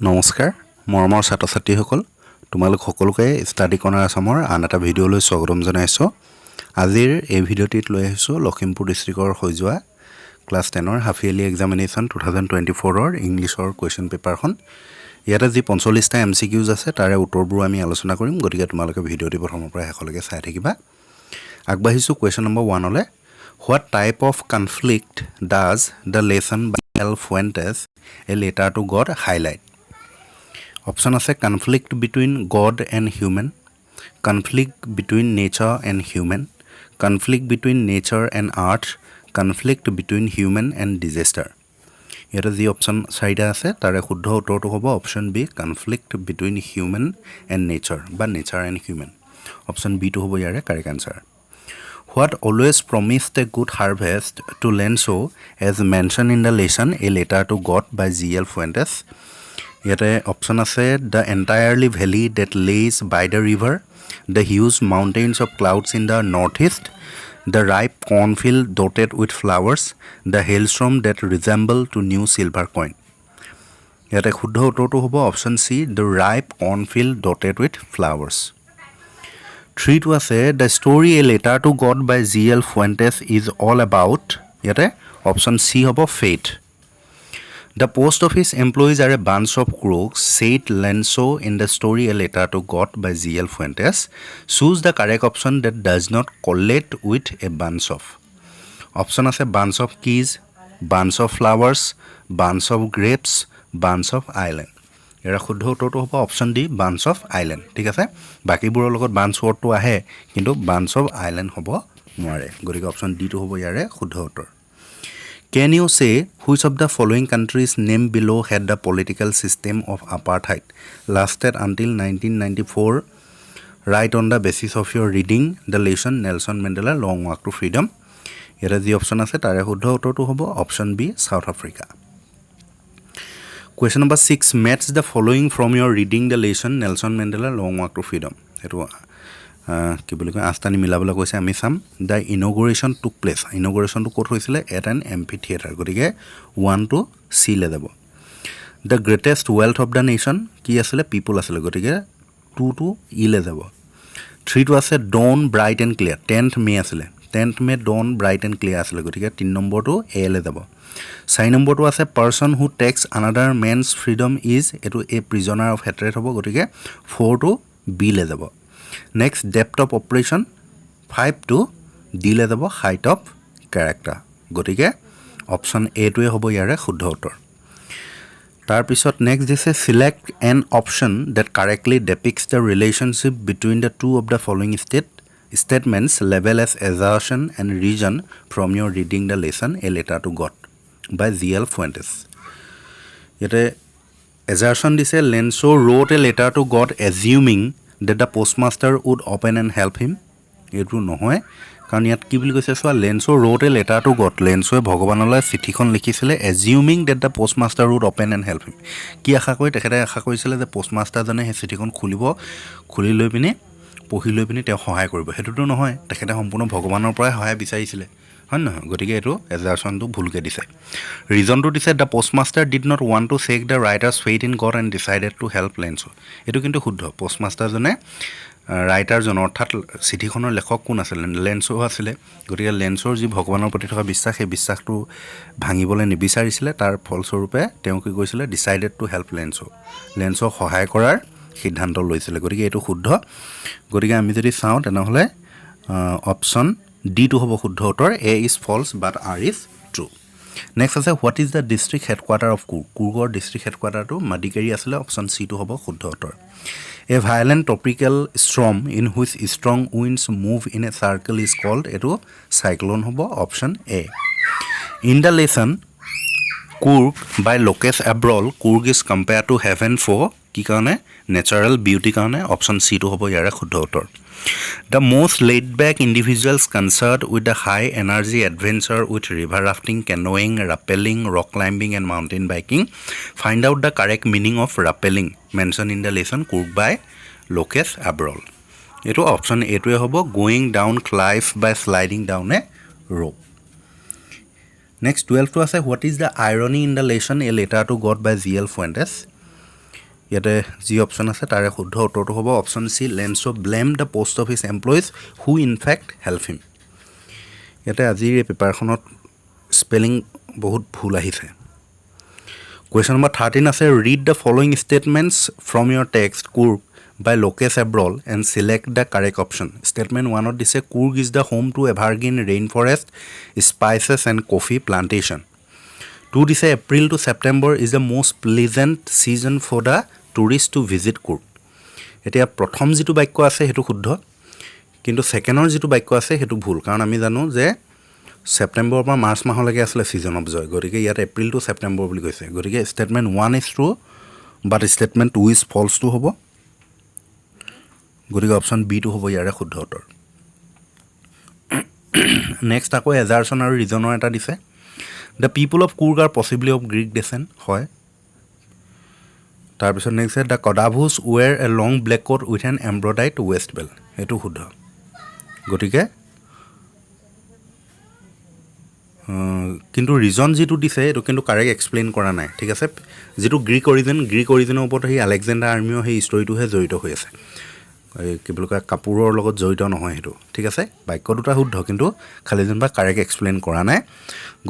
নমস্কাৰ মৰমৰ ছাত্ৰ ছাত্ৰীসকল তোমালোক সকলোকে ষ্টাডি কৰ্ণাৰ আসামৰ আন এটা ভিডিঅ'লৈ স্বাগতম জনাইছোঁ আজিৰ এই ভিডিঅ'টিত লৈ আহিছোঁ লখিমপুৰ ডিষ্ট্ৰিক্টৰ হৈ যোৱা ক্লাছ 10ৰ হাফ ইয়াৰলি এক্সামিনেশ্যন 2024ৰ ইংলিছৰ কুৱেশ্যন পেপাৰখন ইয়াতে যি 45টা MCQs আছে তাৰে উত্তৰবোৰ আমি আলোচনা কৰিম গতিকে তোমালোকে ভিডিঅ'টি প্ৰথমৰ পৰা শেষলৈকে চাই থাকিবা আগবাঢ়িছোঁ কুৱেশ্যন নম্বৰ 1লৈ What type of conflict does the lesson by L. Fuentes a letter to God highlight? Option আছে conflict between God and human, conflict between nature and human, conflict between nature and art, conflict between human and disaster. ইয়াতে যি option চাৰিটা আছে তাৰে শুদ্ধ উত্তৰটো হ'ব option B conflict between human and nature বা nature and human. অপশ্যন বিটো হ'ব ইয়াৰে correct answer. What always promised a good harvest to Lenso as mentioned in the lesson a letter to God by G.L. Fuentes. Yete option আছে the entirely valley that lays by the river, the huge mountains of clouds in the northeast, the ripe cornfield dotted with flowers, the hailstorm that resemble to new silver coin. Yete শুদ্ধ উত্তৰটো হ'ব option C the ripe cornfield dotted with flowers. 3 to আছে the story a letter to God by G.L. Fuentes is all about yete option C হ'ব fate. The post office employees are a bunch of crooks, said Lenso in the story a letter to God by G.L. Fuentes. Choose the correct option that does not correlate with a bunch of. Option আছে bunch of keys, bunch of flowers, bunch of grapes, bunch of island. এৰা শুদ্ধ উত্তৰটো হ'ব option D bunch of island ঠিক আছে বাকীবোৰৰ লগত bunch ৱৰ্ডটো আহে কিন্তু বাঞ্চ অফ আইলেণ্ড হ'ব নোৱাৰে গতিকে অপশ্যন ডিটো হ'ব ইয়াৰে শুদ্ধ উত্তৰ Can you say which of the following countries named below had the political system of apartheid lasted until 1994? Write on the basis of your reading the lesson Nelson Mandela Long Walk to Freedom. Here the option আছে তাৰে শুদ্ধ উত্তৰটো হ'ব option B South Africa. Question number 6 match the following from your reading the lesson Nelson Mandela Long Walk to Freedom. এটো কি বুলি কয় আস্তানি মিলাবলৈ কৈছে আমি চাম the inauguration took place inauguration to ক'ত হৈছিলে at an amphitheater গতিকে 1 to C লে যাব the greatest wealth of the nation কি আছিল people আছিল গতিকে 2 to E লে যাব 3 to আছে dawn bright and clear 10th May আছিল 10th May dawn bright and clear আছিল গতিকে 3 নম্বৰটো A লে যাব 4 নম্বৰটো আছে person who takes another man's freedom is এটো a prisoner of hatred হ'ব গতিকে 4 to B লে যাব Next, depth of operation 5 to D le dabo height of character. গতিকে option A টোৱে হ'ব ইয়াৰে শুদ্ধ উত্তৰ। তাৰ পিছত next দিছে select an option that correctly depicts the relationship between the two of the following statements labeled as assertion and reason from your reading the lesson a letter to God by G.L. Fuentes. ইয়াতে assertion দিছে Lenso wrote a letter to God assuming that the postmaster would open and help him এটো নহয় কাৰণ ইয়াত কি বুলি কৈছে সোৱা Lenso wrote a letter to God Lenso ভগৱানলৈ চিঠিখন লিখিছিলে assuming that the postmaster would open and help him কি আশা কৰি তেখেতে আশা কৰিছিল যে postmaster জনে সেই চিঠিখন খুলি লৈ পিনে পঢ়ি লৈ পিনে তেওঁ সহায় কৰিব হেতুটো নহয় তেখেতে সম্পূৰ্ণ ভগৱানৰ পৰাই সহায় বিচাৰিছিলে হয় নহয় গতিকে এটো assertionটো ভুলকে দিছে ৰিজনটো দিছে the postmaster did not want to shake the writer's faith in God and decided to help Lenso এটো কিন্তু শুদ্ধ postmaster জনে ৰাইটাৰ জন অৰ্থাৎ চিঠিখনৰ লেখক কোন আছিল Lenso আছিল গতিকে Lensoৰ যি ভগৱানৰ প্ৰতি থকা বিশ্বাস সেই বিশ্বাসটো ভাঙিবলৈ নিবিচাৰিছিল তাৰ ফলস্বৰূপে তেওঁ কি কৈছিল decided to help Lenso সহায় কৰাৰ সিদ্ধান্ত লৈছিল গতিকে এটো শুদ্ধ গতিকে আমি যদি চাওঁ তেনেহলে অপচন D to হ'ব শুদ্ধ উত্তৰ A is false but R is true. Next আছে what is the district headquarter of Coorg? Coorgৰ district headquarter to Madikeri আছিল option C to হ'ব শুদ্ধ উত্তৰ. A violent tropical storm in which strong winds move in a circle is called এটো cyclone হ'ব option A. In the lesson Coorg by Lokesh Abrol Coorg is compared to heaven for কি কাৰণে natural beauty কাৰণে option C to হ'ব ইয়াৰে শুদ্ধ উত্তৰ. The most laid-back individuals concerned with the high-energy adventure with river rafting, canoeing, rappelling, rock climbing, and mountain biking find out the correct meaning of rappelling mentioned in the lesson Coorg by Lokesh Abrol. Eto option A to hobo going down cliff by sliding down a rope. Next 12 to ase what is the irony in the lesson a letter to God by G.L. Fuentes. ইয়াতে যি option আছে তাৰে শুদ্ধ উত্তৰটো হ'ব option C Lencho blame the post office employees who in fact help him ইয়াতে আজিৰ এই পেপাৰখনত স্পেলিং বহুত ভুল আহিছে কুৱেশ্যন নম্বৰ 13 আছে read the following statements from your text Coorg by Lokesh Abrol and select the correct option. Statement 1 of this Coorg is the home to evergreen rainforest, spices and coffee plantation. 2 this April to September is the most pleasant season for the tourists to visit Coorg. এতিয়া প্ৰথম যেটো বাক্য আছে হেতু শুদ্ধ কিন্তু সেকেন্ডৰ যেটো বাক্য আছে হেতু ভুল কাৰণ আমি জানো যে সেপ্টেম্বৰ পৰা মাৰ্চ মাহলৈকে আসলে সিজন অফ জয় গতিকে ইয়াত এপ্ৰিল টু সেপ্টেম্বৰ বুলি কৈছে গতিকে statement 1 is true but statement 2 is false to হ'ব গতিকে অপশ্যন বি টু হ'ব ইয়াৰে শুদ্ধ উত্তৰ নেক্সট আকৌ এজাৰছন আৰু ৰিজনৰ এটা দিছে the people of Coorg are possibly of Greek descent হয় তাৰপিছত next the Kodavas wear a long black coat with an embroidered waist belt এইটো শুদ্ধ গতিকে কিন্তু ৰিজন যেটো দিছে এইটো কিন্তু কাৰেক্ট এক্সপ্লেইন কৰা নাই ঠিক আছে যেটো গ্ৰীক অৰিজিনৰ ওপৰত সেই আলেকজেণ্ডাৰ আৰ্মিও সেই ষ্টৰিটোহে জড়িত হৈ আছে কি বুলি কয় কাপোৰৰ লগত জড়িত নহয় হেতু ঠিক আছে বাক্য দুটা শুদ্ধ কিন্তু খালি যেনবা কাৰেক্ট এক্সপ্লেইন কৰা নাই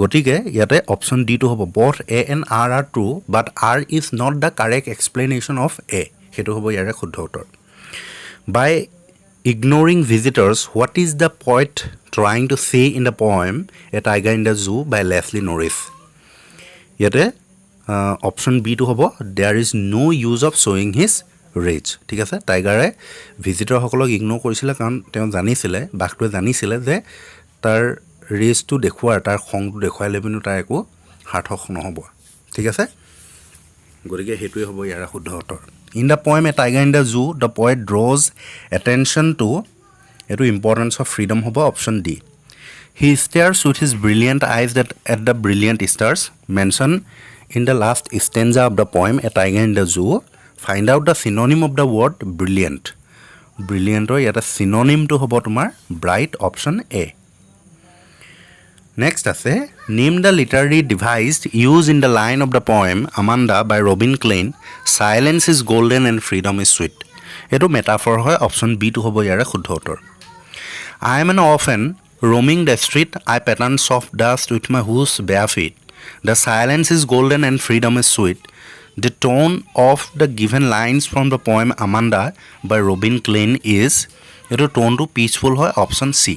গতিকে ইয়াতে অপশ্যন ডি টু হ'ব both a and r are true but r is not the correct explanation of a হেতু হ'ব ইয়াৰে শুদ্ধ উত্তৰ by ignoring visitors what is the poet trying to say in the poem a tiger in the zoo by Leslie Norris ইয়াতে option B two হ'ব there is no use of showing his rage ঠিক আছে টাইগাৰে visitor সকলক ignore কৰিছিল কাৰণ তেওঁ জানিছিলে বাঘটোৱে জানিছিলে যে তাৰ ৰেজটো দেখুৱাৰ তাৰ খংটো দেখুৱাইলে কিন্তু তাৰ একো সাৰ্থক নহব ঠিক আছে গৰিকে হেতুই হ'ব ইয়াৰ শুদ্ধ উত্তৰ in the poem a tiger in the zoo the poet draws attention to এটো ইম্পৰ্টেন্স অফ ফ্ৰীডম হ'ব option D he stares with his brilliant eyes at the brilliant stars mentioned in the last stanza of the poem a tiger in the zoo find out the synonym of the word brilliant brilliant or yet a synonym to hobo tumar bright option a next ase name the literary device used in the line of the poem Amanda by Robin Klein silence is golden and freedom is sweet eto metaphor hoy option b to hobo yare shuddho uttor I am an orphan roaming the street I pattern soft dust with my hoofs bare feet the silence is golden and freedom is sweet The tone of the given lines from the poem Amanda by Robin Klein is eto tone to peaceful hoy option C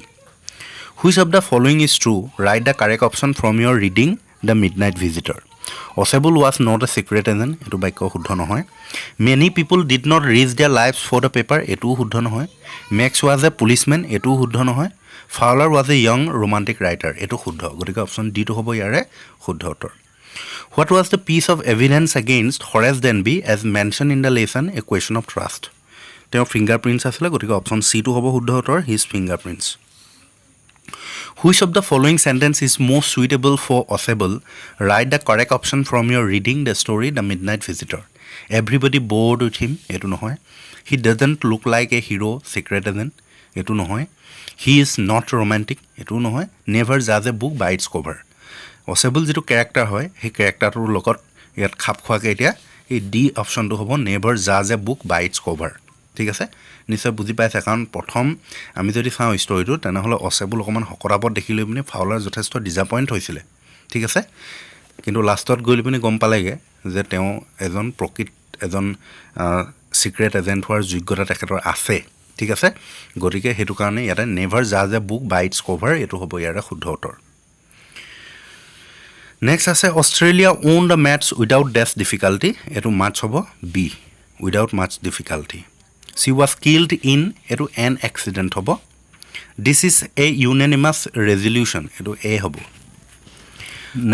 which of the following is true write the correct option from your reading The Midnight Visitor Osebul was not a secret agent eto baikyo শুদ্ধ নহয় many people did not risk their lives for the paper eto শুদ্ধ নহয় Max was a policeman eto শুদ্ধ নহয় Fowler was a young romantic writer eto শুদ্ধ গতিকে option D to hobo yare শুদ্ধ উত্তৰ What was the piece of evidence against Horace Denby as mentioned in the lesson A Question of Trust? Their fingerprints asile gotike option C to hobo শুদ্ধ উত্তৰ his fingerprints. Which of the following sentence is most suitable for Osebol? Write the correct option from your reading the story The Midnight Visitor. Everybody bored with him etu nohoy. He doesn't look like a hero secret agent etu nohoy. He is not romantic etu nohoy. Never judge a book by its cover. Osebol যেটো character হয় সেই ক্যাৰেক্টাৰটোৰ লগত ইয়াত খাপ খোৱাকে এতিয়া এই D অপশ্যনটো হ'ব নেভাৰ জাজ এ বুক বাই ইটস কভাৰ ঠিক আছে নিশ্চয় বুজি পাইছে কাৰণ প্ৰথম আমি যদি চাওঁ ষ্টৰিটো তেনেহলে অসেবল অকমান হকৰাপত দেখিলৈ পিনে ফাউলাৰ যথেষ্ট ডিসঅপয়েন্ট হৈছিলে ঠিক আছে কিন্তু লাষ্টত গৈ পিনে গম পালেগে যে তেওঁ এজন প্ৰকৃত এজন সিক্ৰেট এজেন্ট হোৱাৰ যোগ্যতা তেখেতৰ আছে ঠিক আছে গতিকে হেতু কাৰণে ইয়াতে নেভাৰ জাজ এ বুক বাই ইটস কভাৰ এটো হ'ব ইয়াৰ শুদ্ধ উত্তৰ Next ase Australia won the match without dash difficulty etu match hobo B without much difficulty she was killed in etu an accident hobo this is a unanimous resolution etu A hobo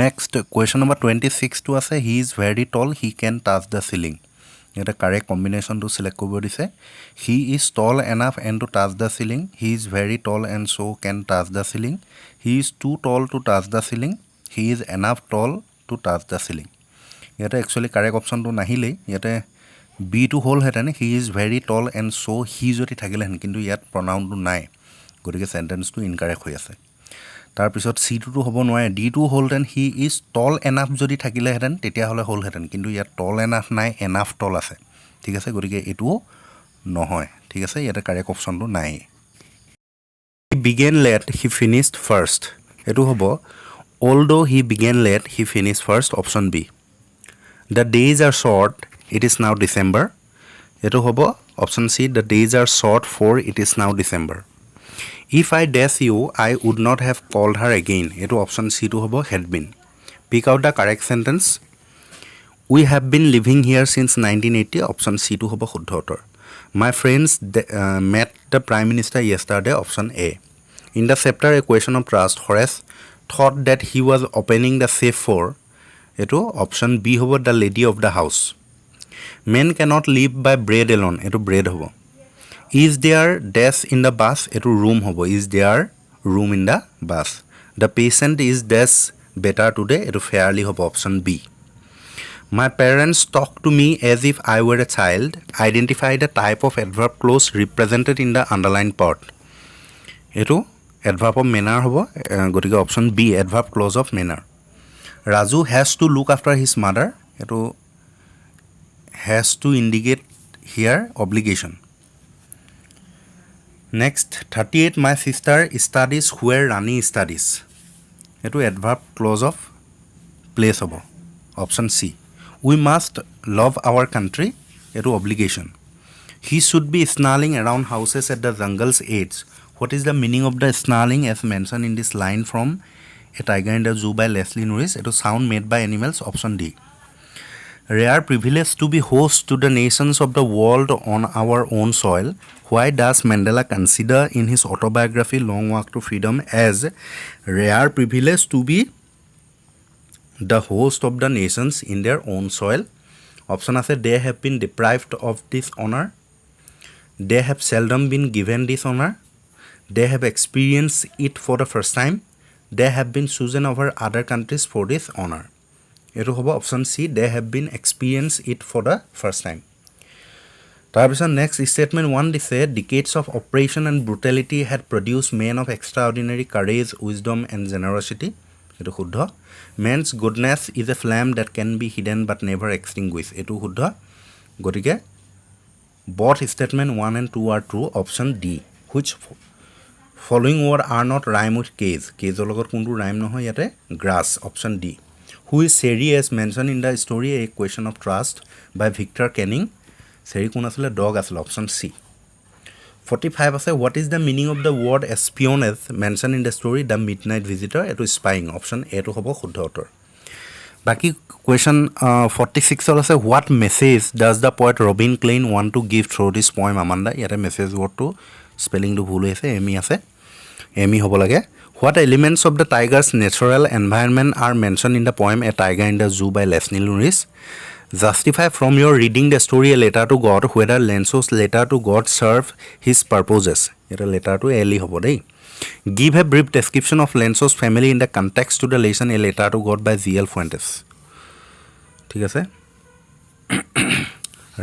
Next question number 26 to ase he is very tall he can touch the ceiling eta correct combination to select kobo dise he is tall enough and to touch the ceiling he is very tall and so can touch the ceiling he is too tall to touch the ceiling He is enough tall to touch the ceiling. Yata actually correct option to nahile yata B to whole hetane he is very tall and so he joti thakile hen kintu yat pronoun to nai gotike sentence to incorrect hoy ase tar pisot C to hobo noy D to whole then he is tall enough jodi thakile heten tetia hole whole heten kintu yat tall enough nai enough tall ase ঠিক আছে গতিকে এটো নহয় ঠিক আছে ইয়াতে correct অপশনটো নাই he began late he finished first এটো হ'ব although he began late he finished first option b the days are short it is now December এটো হ'ব option c the days are short for it is now December if I dash you I would not have called her again এটো option c to হ'ব had been pick out the correct sentence we have been living here since 1980 option c to হ'ব শুদ্ধ উত্তৰ my friends met the prime minister yesterday option a in the chapter a question of trust Horace thought that he was opening the safe for eto option b hobo the lady of the house men cannot live by bread alone eto bread hobo is there dash in the bus eto room hobo is there room in the bus the patient is dash better today eto fairly hobo option b my parents talk to me as if I were a child identify the type of adverb clause represented in the underlined part eto adverb of manner hobo gotike option b adverb clause of manner Raju has to look after his mother eto has to indicate here obligation next 38 my sister studies where Rani studies eto adverb clause of place hobo option c we must love our country eto obligation he should be snarling around houses at the jungle's edge what is the meaning of the snarling as mentioned in this line from A Tiger in the Zoo by Leslie Norris eto sound made by animals option d rare privilege to be host to the nations of the world on our own soil why does Mandela consider in his autobiography Long Walk to Freedom as rare privilege to be the host of the nations in their own soil option ase they have been deprived of this honor they have seldom been given this honor they have experienced it for the first time they have been chosen over other countries for this honor eto hobo option c they have been experienced it for the first time tarpisa next statement 1 they said decades of oppression and brutality had produced men of extraordinary courage wisdom and generosity eto শুদ্ধ man's goodness is a flame that can be hidden but never extinguished eto শুদ্ধ গটিকে both statement 1 and 2 are true option d which following word are not rhyme with case case logot kuntu rhyme no hoy yate grass option d who is Seri as mentioned in the story a question of trust by Victor Canning Seri kun asle dog asle option c 45 ase what is the meaning of the word espionage mentioned in the story the midnight visitor eto spying option a to hobo শুদ্ধ উত্তৰ baki question 46 ase what message does the poet Robin Klein want to give through this poem Amanda yate message word to spelling to bhul hoise emi hobo lage what elements of the tiger's natural environment are mentioned in the poem A Tiger in the Zoo by Leslie Norris justify from your reading the story A Letter to God whether Lancelot's letter to God serve his purposes eta letter to Ellie hobo dei give a brief description of Lancelot's family in the context to the lesson A Letter to God by G.L. Fuentes ঠিক আছে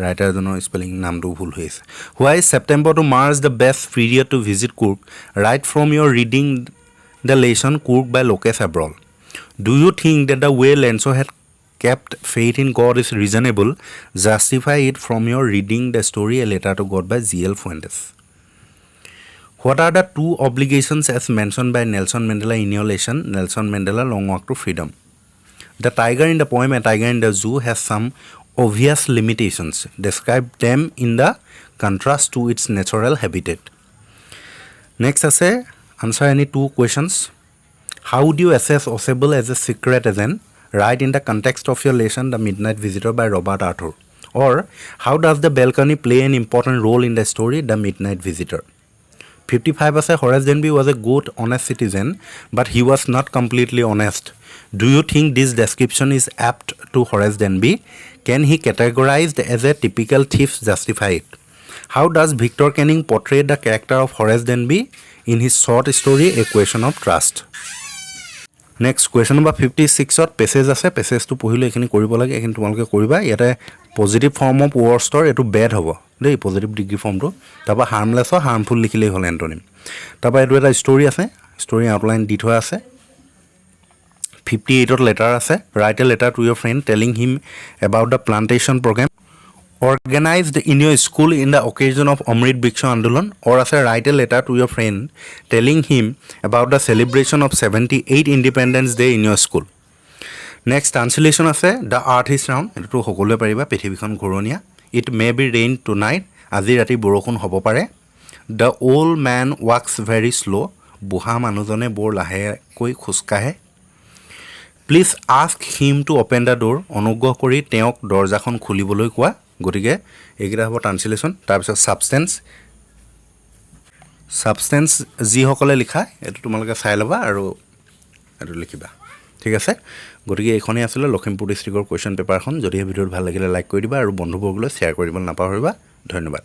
writer jono spelling naam to bhul hoise why is September to March the best period to visit Coorg write from your reading the lesson Coorg by Lokesh Abrol do you think that the way Lancelot had kept faith in God is reasonable justify it from your reading the story A Letter to God by G.L. Fuentes what are the two obligations as mentioned by Nelson Mandela in your lesson Nelson Mandela Long Walk to Freedom the tiger in the poem A Tiger in the Zoo has some obvious limitations describe them in the contrast to its natural habitat next ase answer any two questions how do you assess Osable as a secret agent write in the context of your lesson The Midnight Visitor by Robert Arthur or how does the balcony play an important role in the story The Midnight Visitor 55 ase Horace Denby was a good honest citizen but he was not completely honest do you think this description is apt to Horace Denby can he categorized as a typical thief justify it how does Victor Canning portray the character of Horace Denby in his short story A Question of Trust next question number 56 ot passage ase passage to pohilo ekhini koribo lage ekhini tumaloke koriba yate positive form of words tor etu bad hobo dei positive degree form to taba harmless or harmful likhile hol antonym taba etu eta story ase story outline di thoa ase 58 ot letter ase write a letter to your friend telling him about the plantation program organized in your school in the occasion of Amrit Briksha Andolan, or as a write a letter to your friend telling him about the celebration of 78 Independence Day in your school. Next translation আছে the earth is round, এটো সকলোৱে পাৰিবা, পৃথিৱীখন ঘূৰণীয়া. It may be rain tonight, আজি ৰাতি বৰষুণ হ'ব পাৰে. The old man walks very slow, বুঢ়া মানুহজনে বৰ লাহেকৈ খোজকাঢ়ে. Please ask him to open the door, অনুগ্ৰহ কৰি তেওঁক দৰজাখন খুলিবলৈ কোৱা. গতিকে এইকেইটা হ'ব ট্ৰান্সলেশ্যন. তাৰপিছত ছাবষ্টেঞ্চ যিসকলে লিখা এইটো তোমালোকে চাই ল'বা আৰু এইটো লিখিবা, ঠিক আছে. গতিকে এইখনেই আছিলে লখিমপুৰ ডিষ্ট্ৰিক্টৰ কুৱেশ্যন পেপাৰখন. যদিহে ভিডিঅ'টো ভাল লাগিলে লাইক কৰি দিবা আৰু বন্ধুবৰ্গলৈ শ্বেয়াৰ কৰিবলৈ নাপাহৰিবা. ধন্যবাদ.